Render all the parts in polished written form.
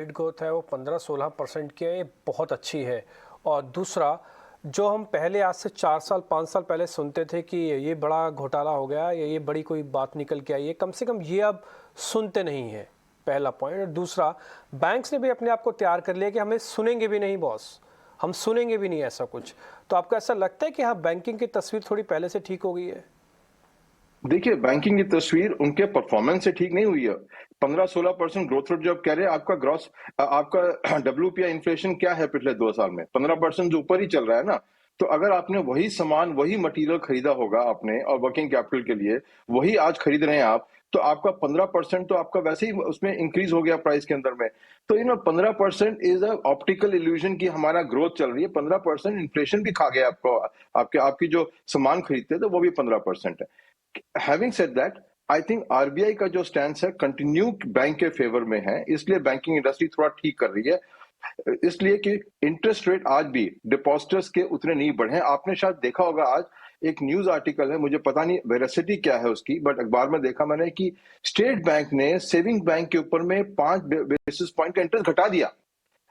Rate growth है वो 15-16% की है, ये बहुत अच्छी है। और दूसरा, जो हम पहले आज से 4 साल 5 साल पहले सुनते थे कि ये बड़ा घोटाला हो गया या ये बड़ी कोई बात निकल के आई है, कम से कम ये अब सुनते नहीं है, पहला पॉइंट। और दूसरा, बैंक्स ने भी अपने आप को तैयार कर लिया कि हमें सुनेंगे भी नहीं बॉस, हम सुनेंगे भी नहीं ऐसा कुछ। तो आपको ऐसा लगता है कि हाँ, बैंकिंग की तस्वीर थोड़ी पहले से ठीक हो गई है? देखिए, बैंकिंग की तस्वीर उनके परफॉर्मेंस से ठीक नहीं हुई है। 15-16% ग्रोथ रेट जब कह रहे हैं, आपका ग्रॉस आपका डब्ल्यूपीआई इन्फ्लेशन क्या है पिछले 2 साल में? 15% जो ऊपर ही चल रहा है ना। तो अगर आपने वही सामान, वही मटेरियल खरीदा होगा आपने और वर्किंग कैपिटल के लिए, वही आज खरीद रहे हैं आप, तो आपका 15% तो आपका वैसे ही उसमें इंक्रीज हो गया प्राइस के अंदर में। तो 15% इज अ ऑप्टिकल इल्यूजन की हमारा ग्रोथ चल रही है। 15% इन्फ्लेशन भी खा गया आपको, आपकी जो सामान खरीदते हैं तो वो भी 15% है। Having said that, I think RBI का जो स्टैंड है कंटिन्यू बैंक के फेवर में है, इसलिए बैंकिंग इंडस्ट्री थोड़ा ठीक कर रही है। इसलिए कि इंटरेस्ट रेट आज भी डिपॉजिटर्स के उतने नहीं बढ़े हैं। आपने शायद देखा होगा, आज एक न्यूज आर्टिकल है, मुझे पता नहीं वेरासिटी क्या है उसकी, बट अखबार में देखा मैंने कि स्टेट बैंक ने सेविंग बैंक के ऊपर में 5 बेसिस पॉइंट का इंटरेस्ट घटा दिया।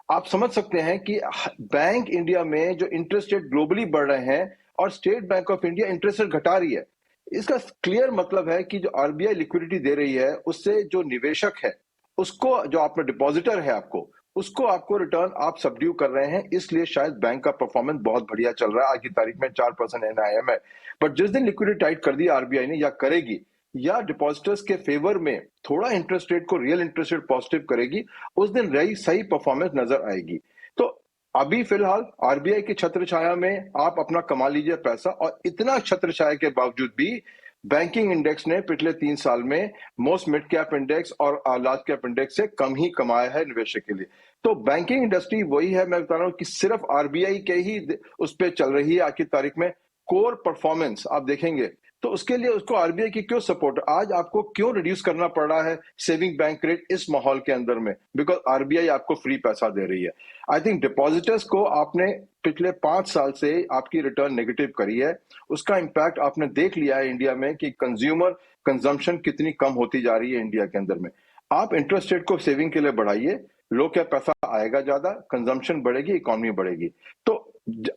आप समझ सकते हैं कि बैंक इंडिया में जो इंटरेस्ट रेट ग्लोबली बढ़ रहे हैं और state bank of India interest rate घटा रही है। इसका क्लियर मतलब है कि जो आरबीआई लिक्विडिटी दे रही है, उससे जो निवेशक है, उसको, जो आपका डिपॉजिटर है आपको, उसको आपको रिटर्न आप सबड्यू कर रहे हैं। इसलिए शायद बैंक का परफॉर्मेंस बहुत बढ़िया चल रहा है। आज की तारीख में 4% एनआईएम है। बट जिस दिन लिक्विडिटी टाइट कर दी आरबीआई ने या करेगी, या डिपॉजिटर्स के फेवर में थोड़ा इंटरेस्ट रेट को, रियल इंटरेस्ट रेट पॉजिटिव करेगी, उस दिन रही सही परफॉर्मेंस नजर आएगी। तो अभी फिलहाल आरबीआई की छत्र छाया में आप अपना कमा लीजिए पैसा, और इतना छत्र छाया के बावजूद भी बैंकिंग इंडेक्स ने पिछले 3 साल में मोस्ट मिड कैप इंडेक्स और लार्ज कैप इंडेक्स से कम ही कमाया है निवेशक के लिए। तो बैंकिंग इंडस्ट्री वही है, मैं बता रहा हूं कि सिर्फ आरबीआई के ही उस पर चल रही है। आज की तारीख में कोर परफॉर्मेंस आप देखेंगे तो उसके लिए उसको आरबीआई की क्यों सपोर्ट, आज आपको क्यों रिड्यूस करना पड़ रहा है सेविंग बैंक रेट इस माहौल के अंदर में? बिकॉज आरबीआई आपको फ्री पैसा दे रही है। आई थिंक डिपॉजिटर्स को आपने पिछले 5 साल से आपकी रिटर्न नेगेटिव करी है, उसका इंपैक्ट आपने देख लिया है इंडिया में कि कंज्यूमर कंजम्पशन कितनी कम होती जा रही है इंडिया के अंदर में। आप इंटरेस्ट रेट को सेविंग के लिए बढ़ाइए, लोग क्या पैसा आएगा ज्यादा, कंजम्पशन बढ़ेगी, इकोनॉमी बढ़ेगी। तो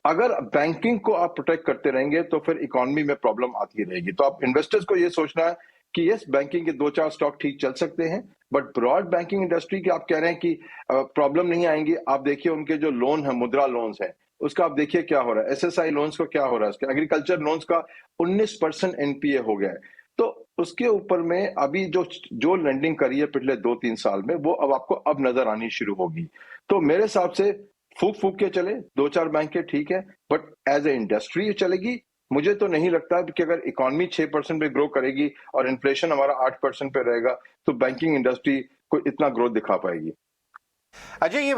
अगर बैंकिंग को आप प्रोटेक्ट करते रहेंगे तो फिर इकोनॉमी में प्रॉब्लम आती रहेगी। तो आप इन्वेस्टर्स को ये सोचना है कि यस, बैंकिंग के 2-4 स्टॉक ठीक चल सकते हैं, बट ब्रॉड बैंकिंग इंडस्ट्री की आप कह रहे हैं कि प्रॉब्लम नहीं आएंगी। आप देखिए उनके जो लोन है, मुद्रा लोन्स है, उसका आप देखिए क्या हो रहा है। एसएसआई लोन्स को क्या हो रहा है, उसके एग्रीकल्चर लोन्स का 19% एनपीए हो गया है। तो उसके ऊपर में अभी जो जो लेंडिंग करी है पिछले 2-3 साल में, वो अब आपको अब नजर आनी शुरू होगी। तो मेरे हिसाब से फूक फूक के चले, 2-4 बैंक ठीक है, बट एज ए इंडस्ट्री चलेगी। मुझे तो नहीं लगता कि अगर इकोनॉमी 6% पे ग्रो करेगी और इन्फ्लेशन हमारा 8% पे रहेगा, तो बैंकिंग इंडस्ट्री को इतना ग्रोथ दिखा पाएगी। अजय, ये